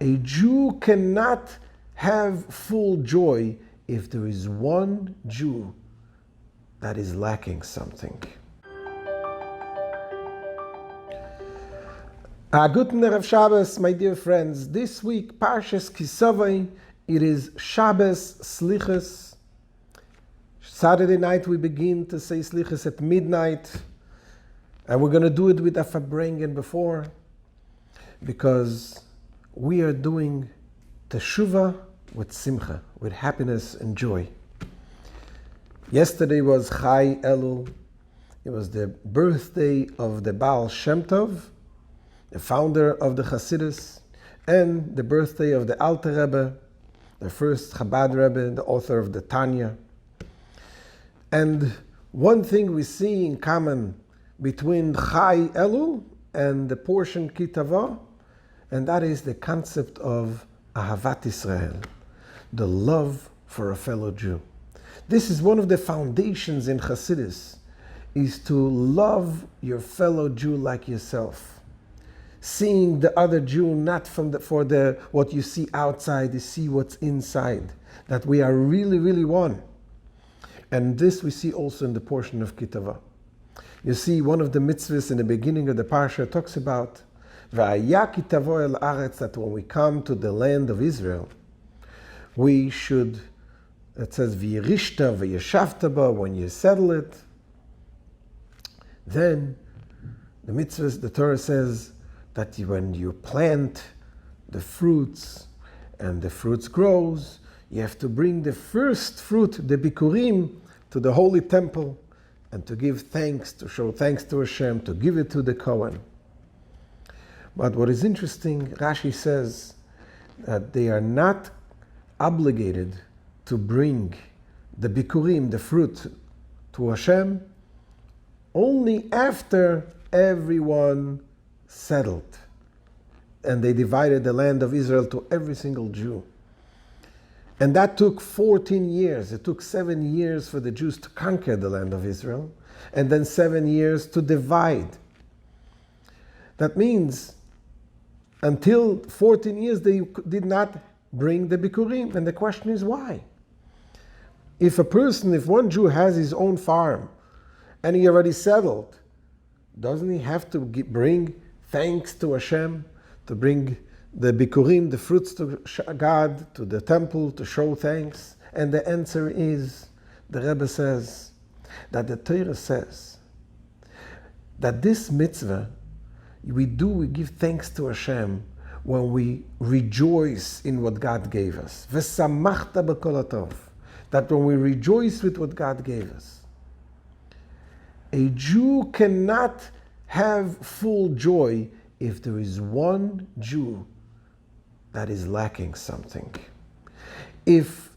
A Jew cannot have full joy if there is one Jew that is lacking something. Guten Erev Shabbos, my dear friends. This week, Parshas Kisavai, it is Shabbos Slichas. Saturday night we begin to say Slichas at midnight, and we're going to do it with a Farbrengen before, because we are doing Teshuvah with Simcha, with happiness and joy. Yesterday was Chai Elul. It was the birthday of the Baal Shem Tov, the founder of the Hasidus, and the birthday of the Alter Rebbe, the first Chabad Rebbe, the author of the Tanya. And one thing we see in common between Chai Elul and the portion Ki Tavo, and that is the concept of Ahavat Israel, the love for a fellow Jew. This is one of the foundations in Hasidus, is to love your fellow Jew like yourself. Seeing the other Jew not for what you see outside, you see what's inside. That we are really, really one. And this we see also in the portion of Ki Tavo. You see, one of the mitzvahs in the beginning of the parsha talks about V'aya Ki Tavo el Aretz, that when we come to the land of Israel, we should, it says V'yirishta v'yeshavta ba, when you settle it. Then the mitzvahs, the Torah says, that when you plant the fruits and the fruits grows, you have to bring the first fruit, the bikurim, to the holy temple and to give thanks, to show thanks to Hashem, to give it to the Cohen. But what is interesting, Rashi says that they are not obligated to bring the bikurim, the fruit, to Hashem only after everyone settled, and they divided the land of Israel to every single Jew. And that took 14 years. It took 7 years for the Jews to conquer the land of Israel, and then 7 years to divide. That means until 14 years they did not bring the bikurim, and the question is why? If one Jew has his own farm and he already settled, doesn't he have to bring thanks to Hashem, to bring the bikurim, the fruits to God, to the temple, to show thanks? And the answer is, the Rebbe says, that the Torah says that this mitzvah, we give thanks to Hashem when we rejoice in what God gave us. V'samachta b'kol hatov, that when we rejoice with what God gave us. A Jew cannot have full joy if there is one Jew that is lacking something. If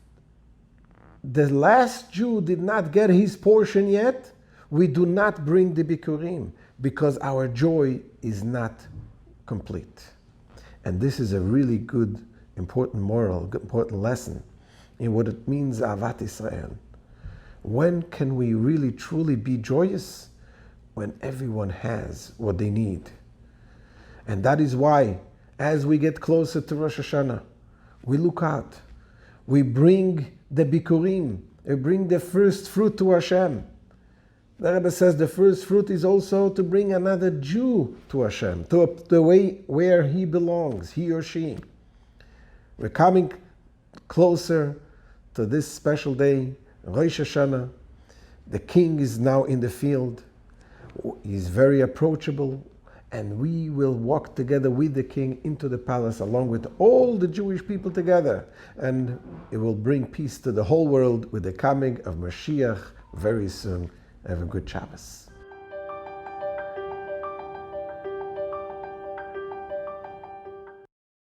the last Jew did not get his portion yet, we do not bring the bikurim, because our joy is not complete. And this is a really good, important moral, important lesson in what it means, Ahavat Israel. When can we really truly be joyous? When everyone has what they need. And that is why, as we get closer to Rosh Hashanah, we look out. We bring the bikurim, we bring the first fruit to Hashem. The Rebbe says the first fruit is also to bring another Jew to Hashem, to the way where he belongs, he or she. We're coming closer to this special day, Rosh Hashanah. The king is now in the field. He's very approachable, and we will walk together with the king into the palace along with all the Jewish people together, and it will bring peace to the whole world with the coming of Mashiach very soon. Have a good Shabbos.